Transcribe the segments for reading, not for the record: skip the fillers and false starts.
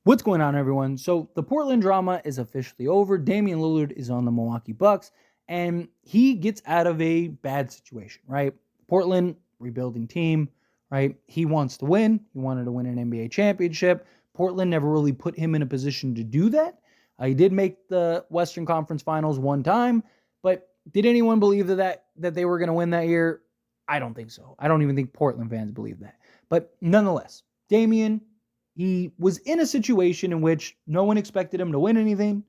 What's going on, everyone? So the Portland drama is officially over. Damian Lillard is on the Milwaukee Bucks, and he gets out of a bad situation, right? Portland, rebuilding team, right? He wants to win. He wanted to win an NBA championship. Portland never really put him in a position to do that. He did make the Western Conference Finals one time, but did anyone believe that they were going to win that year? I don't think so. I don't even think Portland fans believe that. But nonetheless, Damian, he was in a situation in which no one expected him to win anything.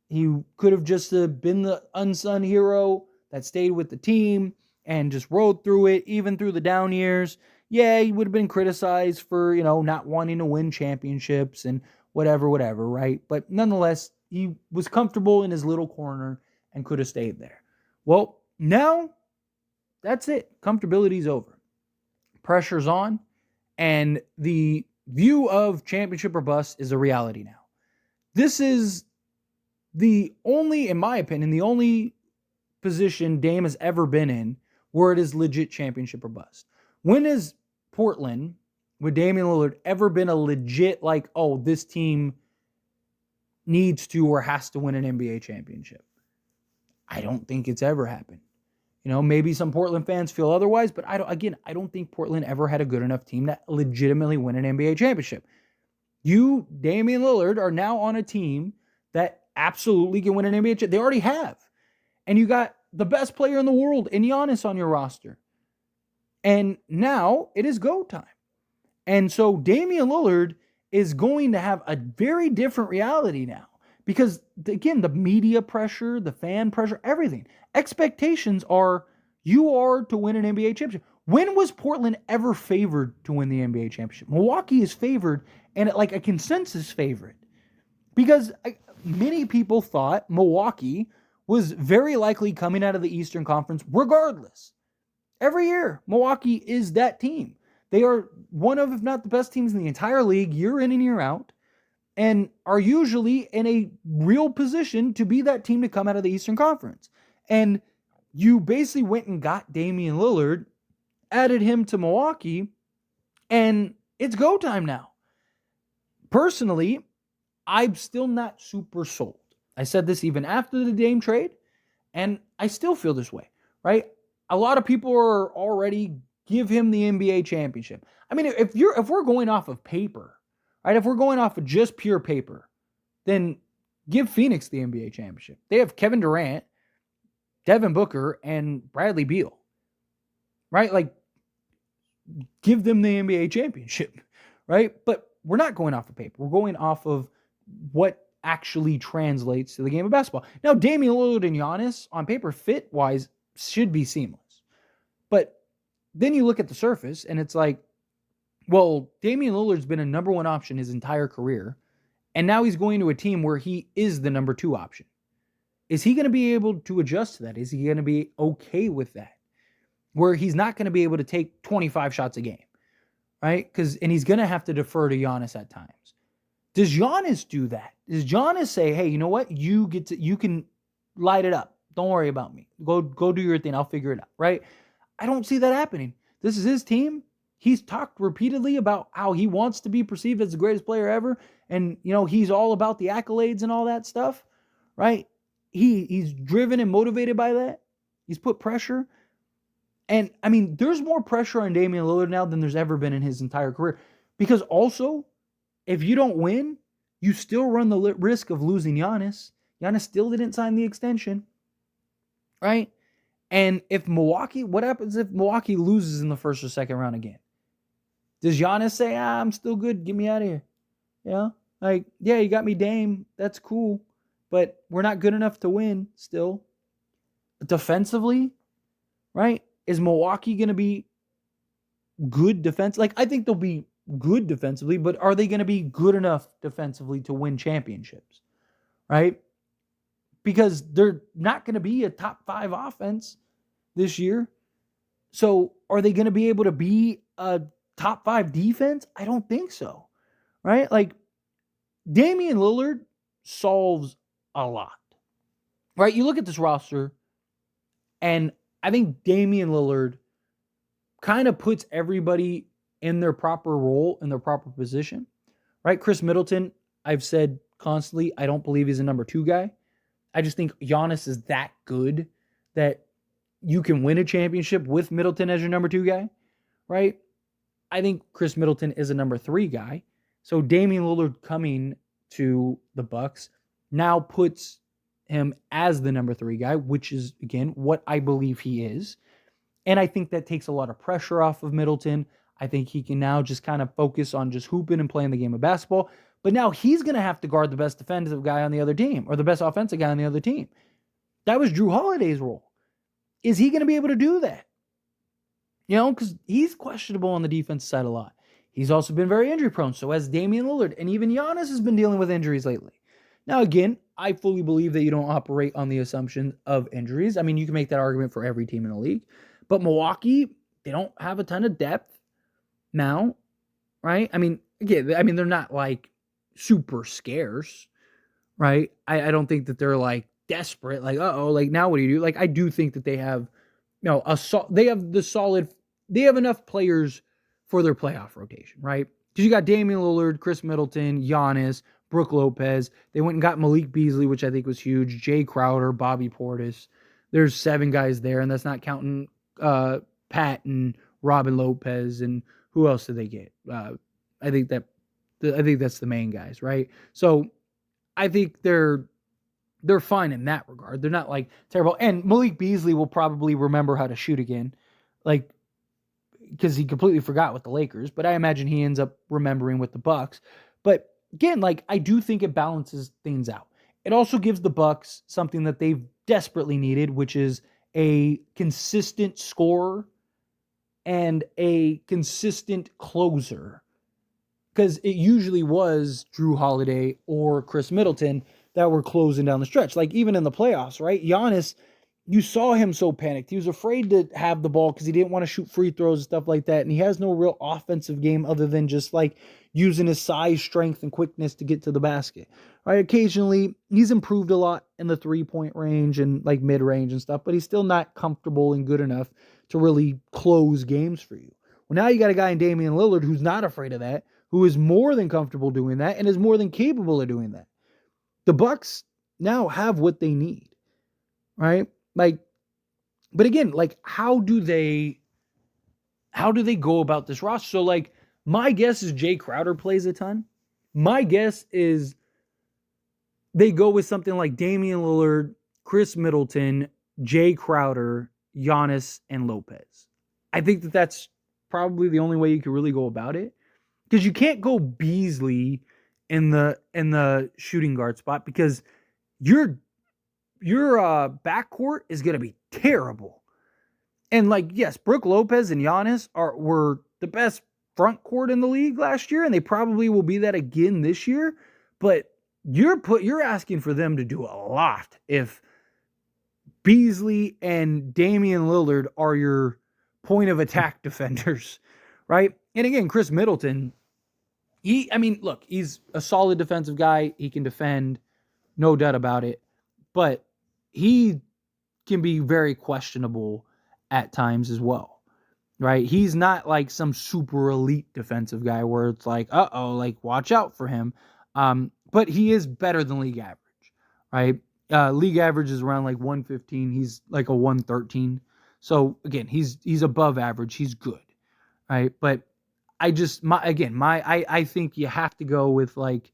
He could have just been the unsung hero that stayed with the team and just rode through it, even through the down years. Yeah, he would have been criticized for, not wanting to win championships and whatever, right? But nonetheless, he was comfortable in his little corner and could have stayed there. Well, now that's it. Comfortability's over. Pressure's on, and the view of championship or bust is a reality now. This is in my opinion, the only position Dame has ever been in where it is legit championship or bust. When has Portland with Damian Lillard ever been a legit, this team needs to or has to win an NBA championship? I don't think it's ever happened. Maybe some Portland fans feel otherwise, but I don't think Portland ever had a good enough team to legitimately win an NBA championship. You, Damian Lillard, are now on a team that absolutely can win an NBA championship. They already have. And you got the best player in the world in Giannis on your roster. And now it is go time. And so Damian Lillard is going to have a very different reality now. Because, again, the media pressure, the fan pressure, everything. Expectations are you are to win an NBA championship. When was Portland ever favored to win the NBA championship? Milwaukee is favored, and like a consensus favorite. Because many people thought Milwaukee was very likely coming out of the Eastern Conference regardless. Every year, Milwaukee is that team. They are one of, if not the best teams in the entire league, year in and year out, and are usually in a real position to be that team to come out of the Eastern Conference. And you basically went and got Damian Lillard, added him to Milwaukee, and it's go time now. Personally, I'm still not super sold. I said this even after the Dame trade, and I still feel this way, right? A lot of people are already give him the NBA championship. I mean, if we're going off of paper, right? If we're going off of just pure paper, then give Phoenix the NBA championship. They have Kevin Durant, Devin Booker, and Bradley Beal, right? Like, give them the NBA championship, right? But we're not going off of paper. We're going off of what actually translates to the game of basketball. Now, Damian Lillard and Giannis, on paper, fit-wise, should be seamless. But then you look at the surface, and it's like, well, Damian Lillard's been a number one option his entire career, and now he's going to a team where he is the number two option. Is he going to be able to adjust to that? Is he going to be okay with that? Where he's not going to be able to take 25 shots a game, right? And he's going to have to defer to Giannis at times. Does Giannis do that? Does Giannis say, hey, you know what? You can light it up. Don't worry about me. Go do your thing. I'll figure it out, right? I don't see that happening. This is his team. He's talked repeatedly about how he wants to be perceived as the greatest player ever. And, he's all about the accolades and all that stuff, right? He's driven and motivated by that. He's put pressure. And, I mean, there's more pressure on Damian Lillard now than there's ever been in his entire career. Because also, if you don't win, you still run the risk of losing Giannis. Giannis still didn't sign the extension, right? And what happens if Milwaukee loses in the first or second round again? Does Giannis say, I'm still good, get me out of here? Yeah, you got me Dame, that's cool, but we're not good enough to win still. Defensively, right? Is Milwaukee going to be good defense? I think they'll be good defensively, but are they going to be good enough defensively to win championships, right? Because they're not going to be a top 5 offense this year. So are they going to be able to be a top 5 defense? I don't think so, right? Damian Lillard solves a lot, right? You look at this roster, and I think Damian Lillard kind of puts everybody in their proper role, in their proper position, right? Chris Middleton, I've said constantly, I don't believe he's a number 2 guy. I just think Giannis is that good that you can win a championship with Middleton as your number 2 guy, right? I think Chris Middleton is a number 3 guy. So Damian Lillard coming to the Bucks now puts him as the number 3 guy, which is again what I believe he is. And I think that takes a lot of pressure off of Middleton. I think he can now just kind of focus on just hooping and playing the game of basketball. But now he's going to have to guard the best defensive guy on the other team or the best offensive guy on the other team. That was Drew Holiday's role. Is he going to be able to do that? Because he's questionable on the defense side a lot. He's also been very injury prone. So has Damian Lillard. And even Giannis has been dealing with injuries lately. Now, again, I fully believe that you don't operate on the assumption of injuries. I mean, you can make that argument for every team in the league. But Milwaukee, they don't have a ton of depth now, right? I mean, again, they're not like super scarce, right? I don't think that they're like desperate, like, like now what do you do? Like, I do think that they have, they have enough players for their playoff rotation, right? Because you got Damian Lillard, Chris Middleton, Giannis, Brook Lopez. They went and got Malik Beasley, which I think was huge. Jay Crowder, Bobby Portis. There's 7 guys there, and that's not counting Pat and Robin Lopez, and who else did they get? I think that's the main guys, right? So I think they're fine in that regard. They're not like terrible. And Malik Beasley will probably remember how to shoot again, like because he completely forgot with the Lakers. But I imagine he ends up remembering with the Bucks. But again, like I do think it balances things out. It also gives the Bucks something that they've desperately needed, which is a consistent scorer and a consistent closer. Because it usually was Drew Holiday or Chris Middleton that were closing down the stretch. Like even in the playoffs, right? Giannis, you saw him so panicked. He was afraid to have the ball because he didn't want to shoot free throws and stuff like that. And he has no real offensive game other than just like using his size, strength, and quickness to get to the basket. Right? Occasionally, he's improved a lot in the 3-point range and like mid-range and stuff, but he's still not comfortable and good enough to really close games for you. Well, now you got a guy in Damian Lillard who's not afraid of that, who is more than comfortable doing that and is more than capable of doing that. The Bucks now have what they need, right? Like, but again, like how do they go about this roster? So like my guess is Jay Crowder plays a ton. My guess is they go with something like Damian Lillard, Chris Middleton, Jay Crowder, Giannis, and Lopez. I think that that's probably the only way you could really go about it. Because you can't go Beasley in the shooting guard spot because your backcourt is going to be terrible. And like, yes, Brook Lopez and Giannis were the best front court in the league last year, and they probably will be that again this year. But you're asking for them to do a lot if Beasley and Damian Lillard are your point of attack defenders, right? And again, Chris Middleton, look, he's a solid defensive guy. He can defend, no doubt about it. But he can be very questionable at times as well, right? He's not like some super elite defensive guy where it's like, like watch out for him. But he is better than league average, right? League average is around like 115. He's like a 113. So again, he's above average. He's good, right? But I think you have to go with like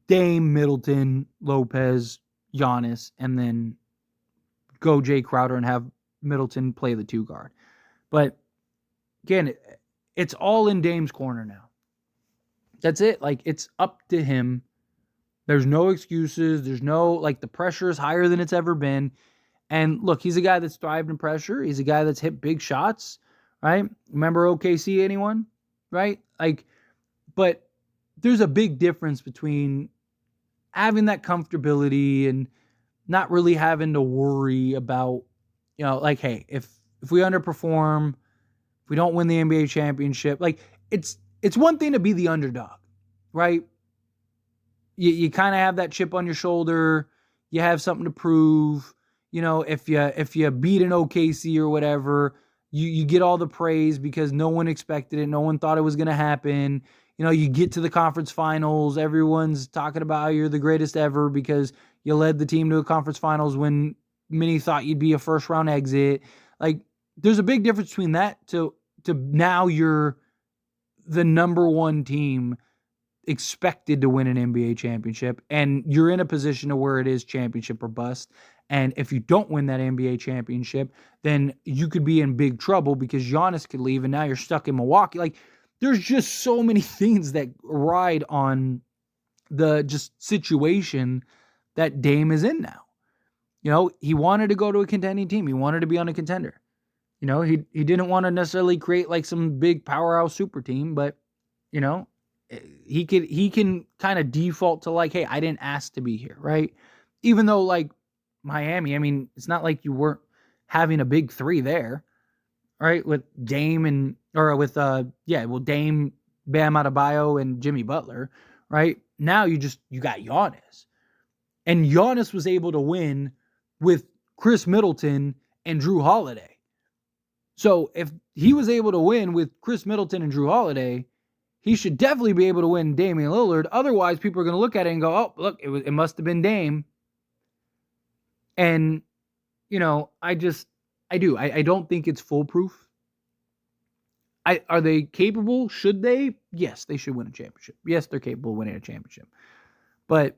Dame, Middleton, Lopez, Giannis, and then go Jay Crowder and have Middleton play the 2 guard. But again, it's all in Dame's corner now. That's it. Like it's up to him. There's no excuses. There's no, like the pressure is higher than it's ever been. And look, he's a guy that's thrived in pressure. He's a guy that's hit big shots, right? Remember OKC, anyone? Right? Like, but there's a big difference between having that comfortability and not really having to worry about, like, hey, if we underperform, if we don't win the NBA championship, like it's one thing to be the underdog, right? You kind of have that chip on your shoulder. You have something to prove. If you beat an OKC or whatever, you get all the praise because no one expected it. No one thought it was going to happen. You get to the conference finals, everyone's talking about how you're the greatest ever because you led the team to a conference finals when many thought you'd be a first round exit. Like, there's a big difference between that to now you're the number one team expected to win an NBA championship, and you're in a position to where it is championship or bust. And if you don't win that NBA championship, then you could be in big trouble because Giannis could leave and now you're stuck in Milwaukee. Like, there's just so many things that ride on the just situation that Dame is in now. He wanted to go to a contending team. He wanted to be on a contender. He didn't want to necessarily create like some big powerhouse super team, but he can kind of default to like, hey, I didn't ask to be here, right? Even though like Miami, I mean, it's not like you weren't having a big three there, right? With Dame Dame, Bam Adebayo, and Jimmy Butler, right? Now you got Giannis. And Giannis was able to win with Chris Middleton and Drew Holiday. So if he was able to win with Chris Middleton and Drew Holiday, he should definitely be able to win Damian Lillard. Otherwise, people are going to look at it and go, oh, look, it must have been Dame. And, I don't think it's foolproof. Are they capable? Should they? Yes, they should win a championship. Yes, they're capable of winning a championship. But,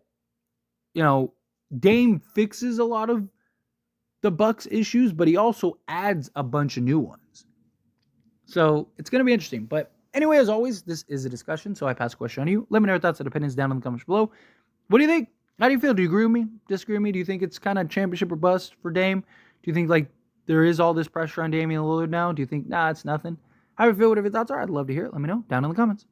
Dame fixes a lot of the Bucks' issues, but he also adds a bunch of new ones. So it's going to be interesting. But anyway, as always, this is a discussion, so I pass the question on to you. Let me know your thoughts and opinions down in the comments below. What do you think? How do you feel? Do you agree with me? Disagree with me? Do you think it's kind of championship or bust for Dame? Do you think like there is all this pressure on Damian Lillard now? Do you think, nah, it's nothing? How do you feel? Whatever your thoughts are, I'd love to hear it. Let me know down in the comments.